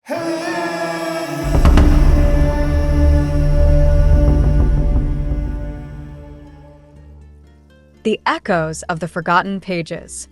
The echoes of the forgotten pages.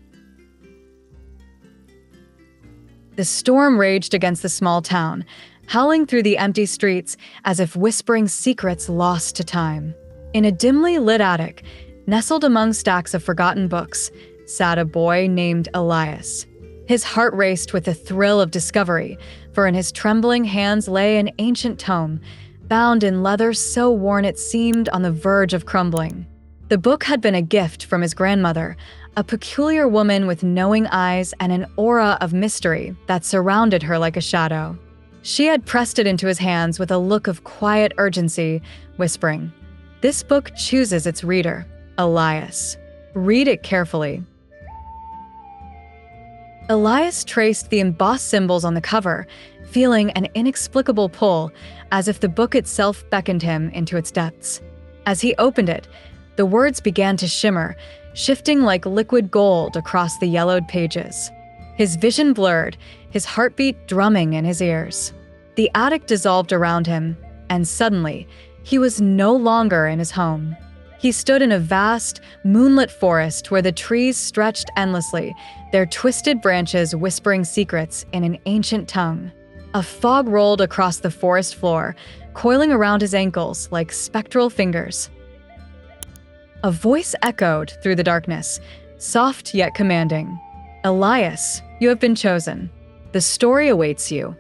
The storm raged against the small town, howling through the empty streets as if whispering secrets lost to time. In a dimly lit attic, nestled among stacks of forgotten books, sat a boy named Elias. His heart raced with the thrill of discovery, for in his trembling hands lay an ancient tome, bound in leather so worn it seemed on the verge of crumbling. The book had been a gift from his grandmother, a peculiar woman with knowing eyes and an aura of mystery that surrounded her like a shadow. She had pressed it into his hands with a look of quiet urgency, whispering, "This book chooses its reader, Elias. Read it carefully." Elias traced the embossed symbols on the cover, feeling an inexplicable pull, as if the book itself beckoned him into its depths. As he opened it, the words began to shimmer, shifting like liquid gold across the yellowed pages. His vision blurred, his heartbeat drumming in his ears. The attic dissolved around him, and suddenly, he was no longer in his home. He stood in a vast, moonlit forest where the trees stretched endlessly, their twisted branches whispering secrets in an ancient tongue. A fog rolled across the forest floor, coiling around his ankles like spectral fingers. A voice echoed through the darkness, soft yet commanding. "Elias, you have been chosen. The story awaits you."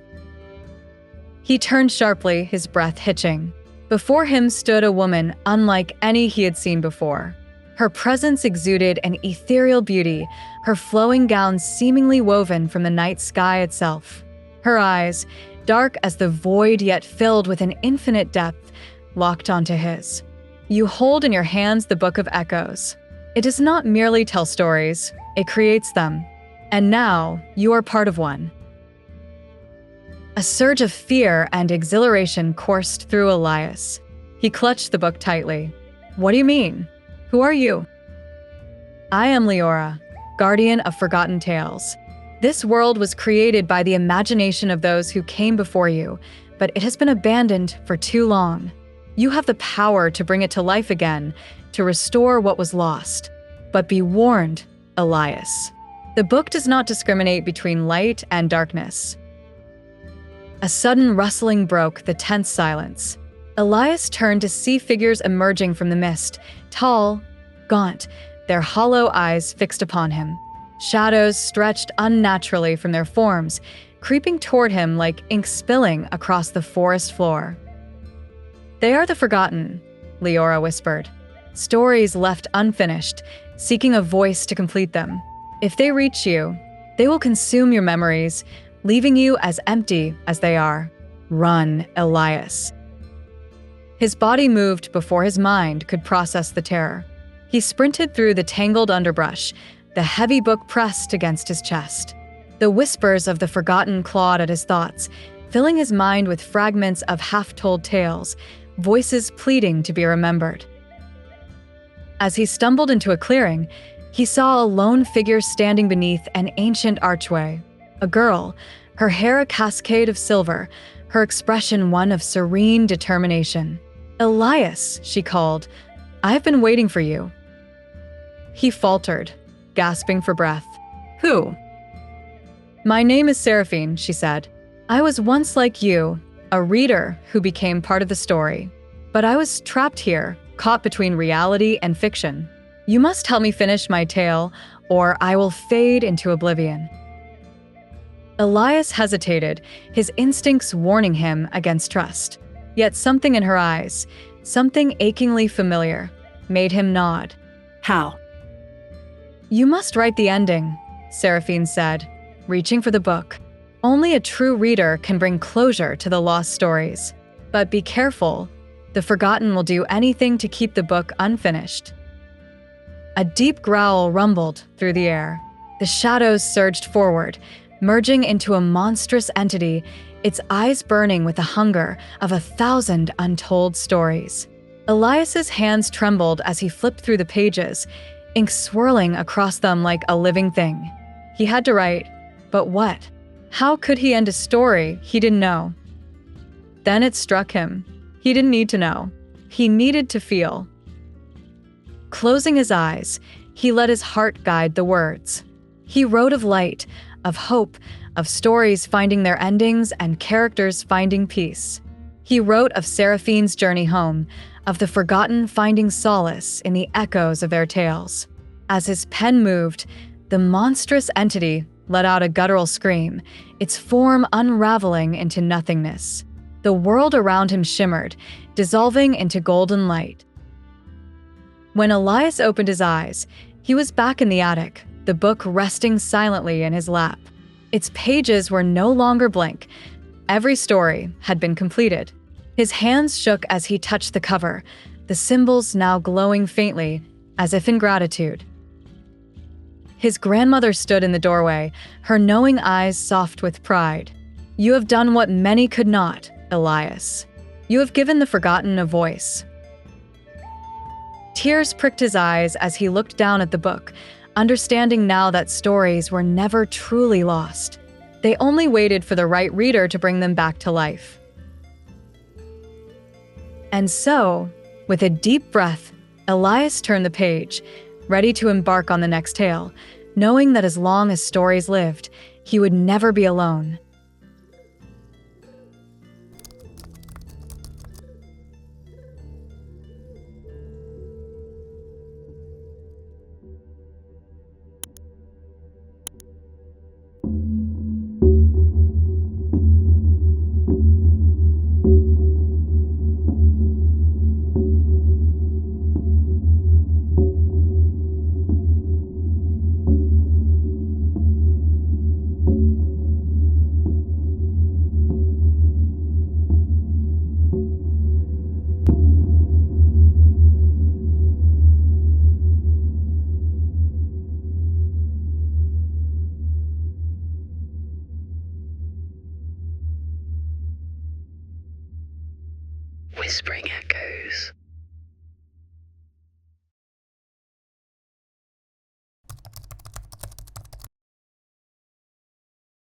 He turned sharply, his breath hitching. Before him stood a woman unlike any he had seen before. Her presence exuded an ethereal beauty, her flowing gown seemingly woven from the night sky itself. Her eyes, dark as the void yet filled with an infinite depth, locked onto his. "You hold in your hands the Book of Echoes. It does not merely tell stories, it creates them. And now, you are part of one." A surge of fear and exhilaration coursed through Elias. He clutched the book tightly. "What do you mean? Who are you?" "I am Liora, guardian of forgotten tales. This world was created by the imagination of those who came before you, but it has been abandoned for too long. You have the power to bring it to life again, to restore what was lost. But be warned, Elias. The book does not discriminate between light and darkness." A sudden rustling broke the tense silence. Elias turned to see figures emerging from the mist, tall, gaunt, their hollow eyes fixed upon him. Shadows stretched unnaturally from their forms, creeping toward him like ink spilling across the forest floor. "They are the forgotten," Liora whispered. "Stories left unfinished, seeking a voice to complete them. If they reach you, they will consume your memories, leaving you as empty as they are. Run, Elias." His body moved before his mind could process the terror. He sprinted through the tangled underbrush, the heavy book pressed against his chest. The whispers of the forgotten clawed at his thoughts, filling his mind with fragments of half-told tales, voices pleading to be remembered. As he stumbled into a clearing, he saw a lone figure standing beneath an ancient archway. A girl, her hair a cascade of silver, her expression one of serene determination. "Elias," she called, "I have been waiting for you." He faltered, gasping for breath. "Who?" "My name is Seraphine," she said. "I was once like you, a reader who became part of the story. But I was trapped here, caught between reality and fiction. You must help me finish my tale, or I will fade into oblivion." Elias hesitated, his instincts warning him against trust. Yet something in her eyes, something achingly familiar, made him nod. "How?" "You must write the ending," Seraphine said, reaching for the book. "Only a true reader can bring closure to the lost stories. But be careful, the forgotten will do anything to keep the book unfinished." A deep growl rumbled through the air. The shadows surged forward, merging into a monstrous entity, its eyes burning with the hunger of 1,000 untold stories. Elias's hands trembled as he flipped through the pages, ink swirling across them like a living thing. He had to write, but what? How could he end a story he didn't know? Then it struck him. He didn't need to know. He needed to feel. Closing his eyes, he let his heart guide the words. He wrote of light, of hope, of stories finding their endings and characters finding peace. He wrote of Seraphine's journey home, of the forgotten finding solace in the echoes of their tales. As his pen moved, the monstrous entity let out a guttural scream, its form unraveling into nothingness. The world around him shimmered, dissolving into golden light. When Elias opened his eyes, he was back in the attic, the book resting silently in his lap. Its pages were no longer blank. Every story had been completed. His hands shook as he touched the cover, the symbols now glowing faintly, as if in gratitude. His grandmother stood in the doorway, her knowing eyes soft with pride. "You have done what many could not, Elias. You have given the forgotten a voice." Tears pricked his eyes as he looked down at the book, understanding now that stories were never truly lost. They only waited for the right reader to bring them back to life. And so, with a deep breath, Elias turned the page, ready to embark on the next tale, knowing that as long as stories lived, he would never be alone. Whispering echoes.